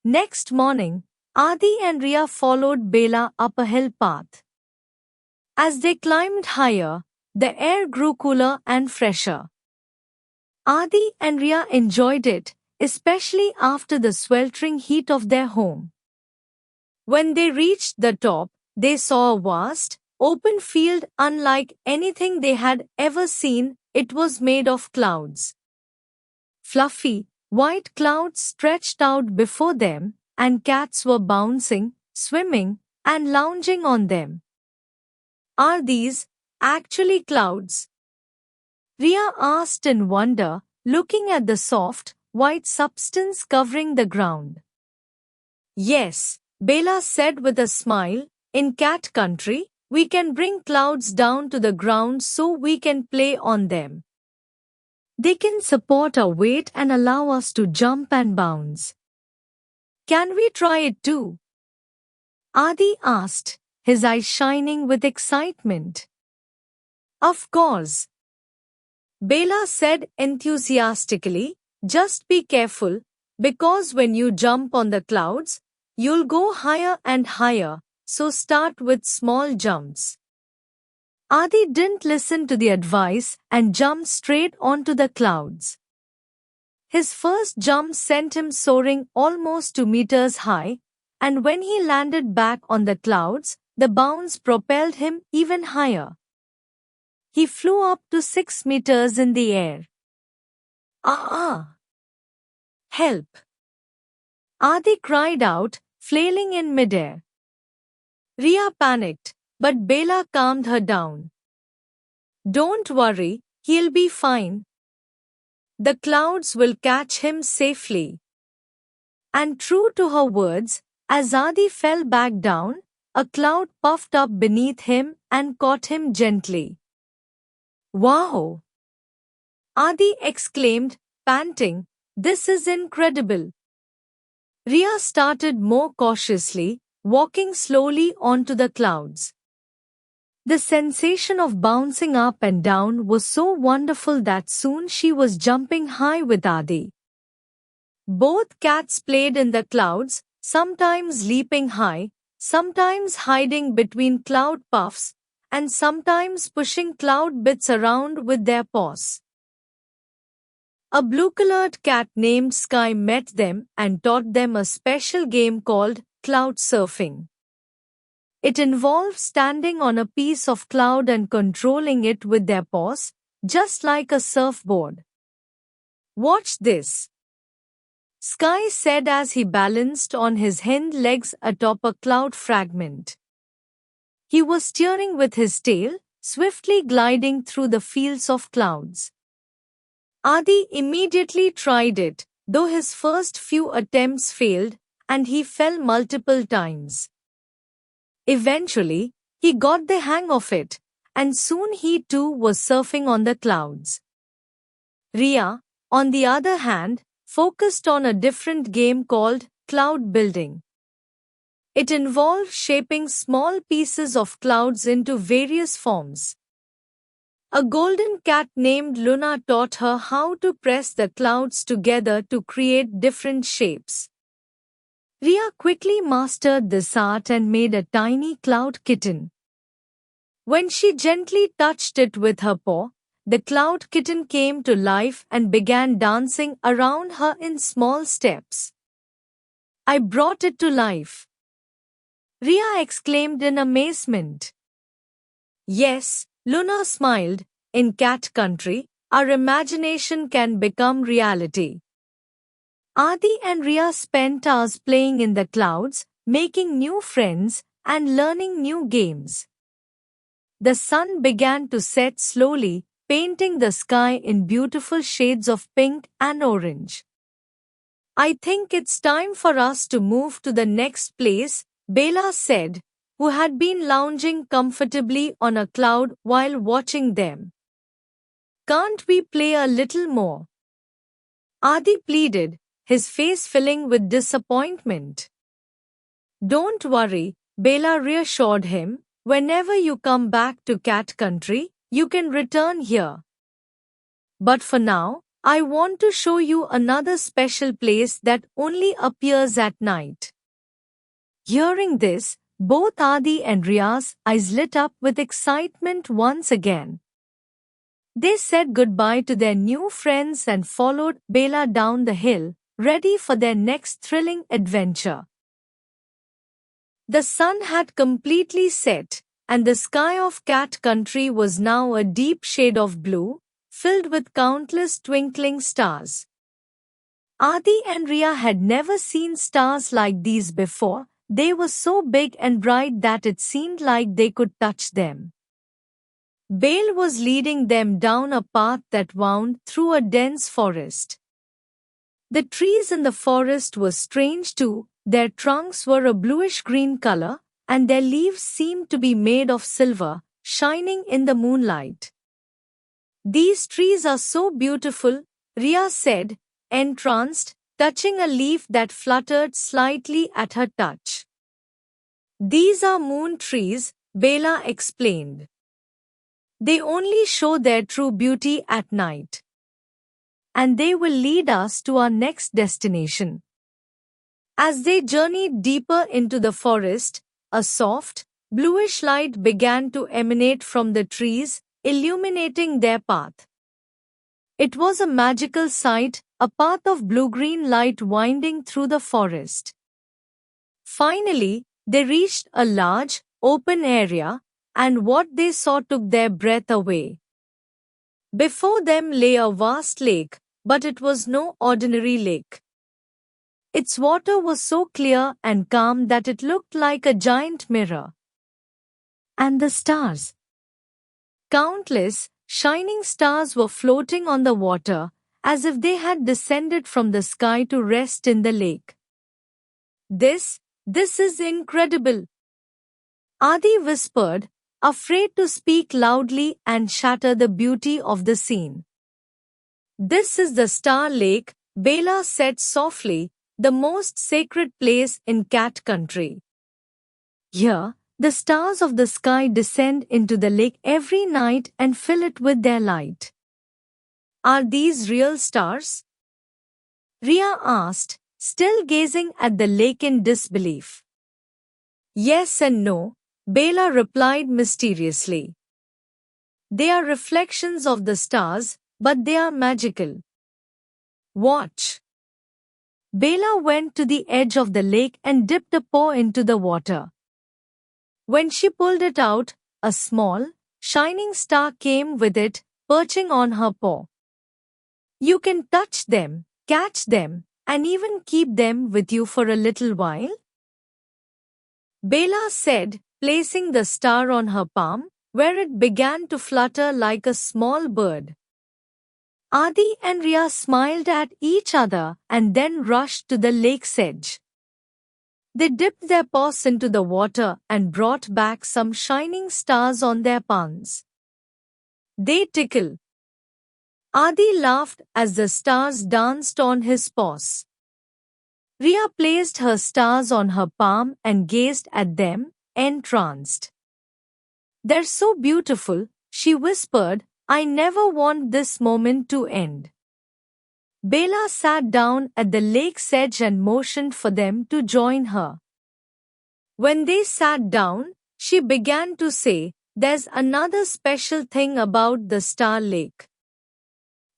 Next morning, Adi and Riya followed Bela up a hill path. As they climbed higher, the air grew cooler and fresher. Adi and Riya enjoyed it, especially after the sweltering heat of their home. When they reached the top, they saw a vast, open field unlike anything they had ever seen. It was made of clouds. Fluffy, white clouds stretched out before them, and cats were bouncing, swimming, and lounging on them. Are these actually clouds? Riya asked in wonder, looking at the soft, white substance covering the ground. Yes, Bela said with a smile, in cat country, we can bring clouds down to the ground so we can play on them. They can support our weight and allow us to jump and bounce. Can we try it too? Adi asked, his eyes shining with excitement. Of course. Bela said enthusiastically, just be careful, because when you jump on the clouds, you'll go higher and higher, so start with small jumps. Adi didn't listen to the advice and jumped straight onto the clouds. His first jump sent him soaring almost 2 meters high, and when he landed back on the clouds, the bounce propelled him even higher. He flew up to 6 meters in the air. Ah! Help! Adi cried out, flailing in midair. Riya panicked, but Bela calmed her down. Don't worry, he'll be fine. The clouds will catch him safely. And true to her words, as Adi fell back down, a cloud puffed up beneath him and caught him gently. Wow! Adi exclaimed, panting, this is incredible. Riya started more cautiously, walking slowly onto the clouds. The sensation of bouncing up and down was so wonderful that soon she was jumping high with Adi. Both cats played in the clouds, sometimes leaping high, sometimes hiding between cloud puffs, and sometimes pushing cloud bits around with their paws. A blue-colored cat named Sky met them and taught them a special game called cloud surfing. It involved standing on a piece of cloud and controlling it with their paws, just like a surfboard. Watch this, Sky said as he balanced on his hind legs atop a cloud fragment. He was steering with his tail, swiftly gliding through the fields of clouds. Adi immediately tried it, though his first few attempts failed, and he fell multiple times. Eventually, he got the hang of it, and soon he too was surfing on the clouds. Riya, on the other hand, focused on a different game called cloud building. It involved shaping small pieces of clouds into various forms. A golden cat named Luna taught her how to press the clouds together to create different shapes. Riya quickly mastered this art and made a tiny cloud kitten. When she gently touched it with her paw, the cloud kitten came to life and began dancing around her in small steps. I brought it to life, Riya exclaimed in amazement. Yes, Luna smiled, in cat country, our imagination can become reality. Adi and Riya spent hours playing in the clouds, making new friends, and learning new games. The sun began to set slowly, painting the sky in beautiful shades of pink and orange. I think it's time for us to move to the next place, Bela said, who had been lounging comfortably on a cloud while watching them. Can't we play a little more? Adi pleaded, his face filling with disappointment. Don't worry, Bela reassured him, whenever you come back to cat country, you can return here. But for now, I want to show you another special place that only appears at night. Hearing this, both Adi and Ria's eyes lit up with excitement once again. They said goodbye to their new friends and followed Bela down the hill, ready for their next thrilling adventure. The sun had completely set, and the sky of Cat Country was now a deep shade of blue, filled with countless twinkling stars. Adi and Ria had never seen stars like these before. They were so big and bright that it seemed like they could touch them. Bale was leading them down a path that wound through a dense forest. The trees in the forest were strange too. Their trunks were a bluish-green color, and their leaves seemed to be made of silver, shining in the moonlight. "These trees are so beautiful," Ria said, entranced, touching a leaf that fluttered slightly at her touch. "These are moon trees," Bela explained. "They only show their true beauty at night. And they will lead us to our next destination." As they journeyed deeper into the forest, a soft, bluish light began to emanate from the trees, illuminating their path. It was a magical sight, a path of blue-green light winding through the forest. Finally, they reached a large, open area, and what they saw took their breath away. Before them lay a vast lake, but it was no ordinary lake. Its water was so clear and calm that it looked like a giant mirror. And the stars. Countless, shining stars were floating on the water, as if they had descended from the sky to rest in the lake. This is incredible," Adi whispered, afraid to speak loudly and shatter the beauty of the scene. "This is the Star Lake," Bela said softly, "the most sacred place in Cat Country. Here, the stars of the sky descend into the lake every night and fill it with their light." "Are these real stars?" Ria asked, still gazing at the lake in disbelief. "Yes and no," Bela replied mysteriously. "They are reflections of the stars, but they are magical. Watch." Bela went to the edge of the lake and dipped a paw into the water. When she pulled it out, a small, shining star came with it, perching on her paw. "You can touch them, catch them, and even keep them with you for a little while," Bela said, placing the star on her palm, where it began to flutter like a small bird. Adi and Ria smiled at each other and then rushed to the lake's edge. They dipped their paws into the water and brought back some shining stars on their palms. "They tickle." Adi laughed as the stars danced on his paws. Ria placed her stars on her palm and gazed at them, entranced. "They're so beautiful," she whispered, "I never want this moment to end." Bela sat down at the lake's edge and motioned for them to join her. When they sat down, she began to say, "There's another special thing about the Star Lake.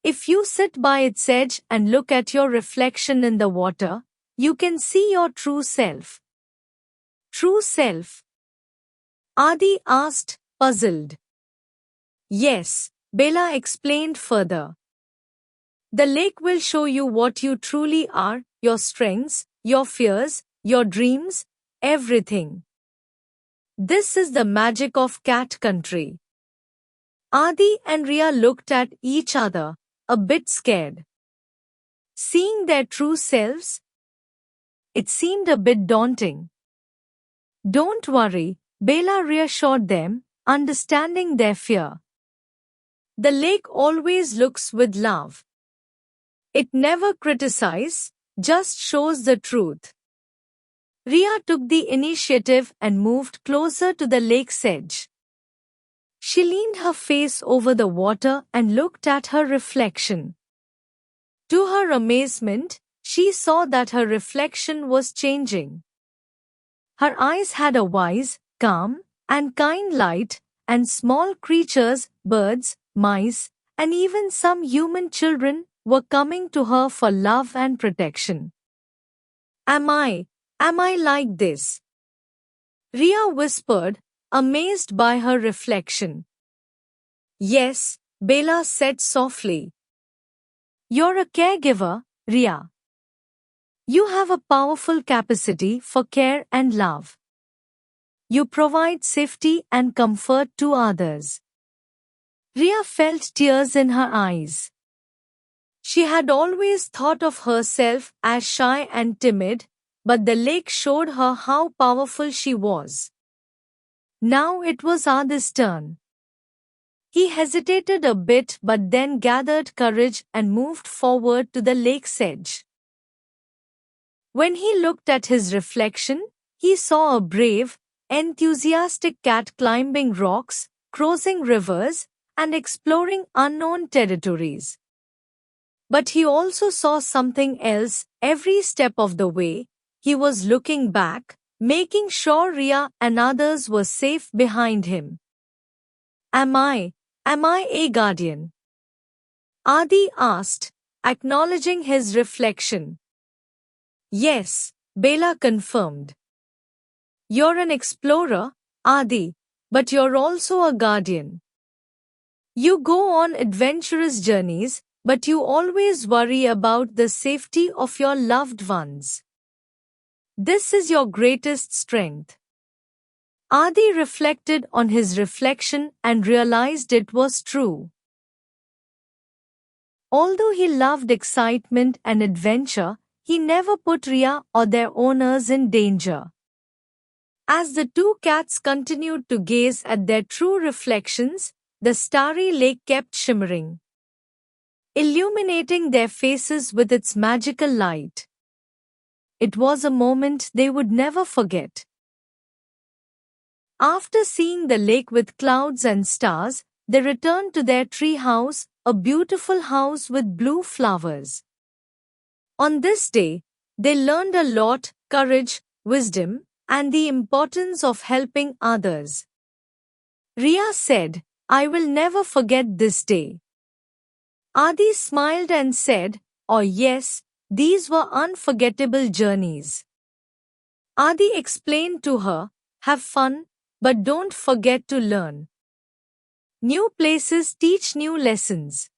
If you sit by its edge and look at your reflection in the water, you can see your true self." "True self?" Adi asked, puzzled. "Yes," Bela explained further. "The lake will show you what you truly are, your strengths, your fears, your dreams, everything. This is the magic of Cat Country." Adi and Ria looked at each other, a bit scared. Seeing their true selves? It seemed a bit daunting. "Don't worry," Bela reassured them, understanding their fear. "The lake always looks with love. It never criticizes, just shows the truth." Ria took the initiative and moved closer to the lake's edge. She leaned her face over the water and looked at her reflection. To her amazement, she saw that her reflection was changing. Her eyes had a wise, calm, and kind light, and small creatures, birds, mice, and even some human children were coming to her for love and protection. Am I like this? Ria whispered, amazed by her reflection. Yes, Bela said softly. You're a caregiver, Ria. You have a powerful capacity for care and love. You provide safety and comfort to others. Ria felt tears in her eyes. She had always thought of herself as shy and timid, but the lake showed her how powerful she was. Now it was Adi's turn. He hesitated a bit but then gathered courage and moved forward to the lake's edge. When he looked at his reflection, he saw a brave, enthusiastic cat climbing rocks, crossing rivers, and exploring unknown territories. But he also saw something else every step of the way. He was looking back, making sure Ria and others were safe behind him. Am I a guardian? Adi asked, acknowledging his reflection. Yes, Bela confirmed. You're an explorer, Adi, but you're also a guardian. You go on adventurous journeys, but you always worry about the safety of your loved ones. This is your greatest strength. Adi reflected on his reflection and realized it was true. Although he loved excitement and adventure, he never put Ria or their owners in danger. As the two cats continued to gaze at their true reflections, the starry lake kept shimmering, illuminating their faces with its magical light. It was a moment they would never forget. After seeing the lake with clouds and stars, they returned to their tree house, a beautiful house with blue flowers. On this day, they learned a lot: courage, wisdom, and the importance of helping others. Ria said, I will never forget this day. Adi smiled and said, oh yes, these were unforgettable journeys. Adi explained to her, have fun, but don't forget to learn. New places teach new lessons.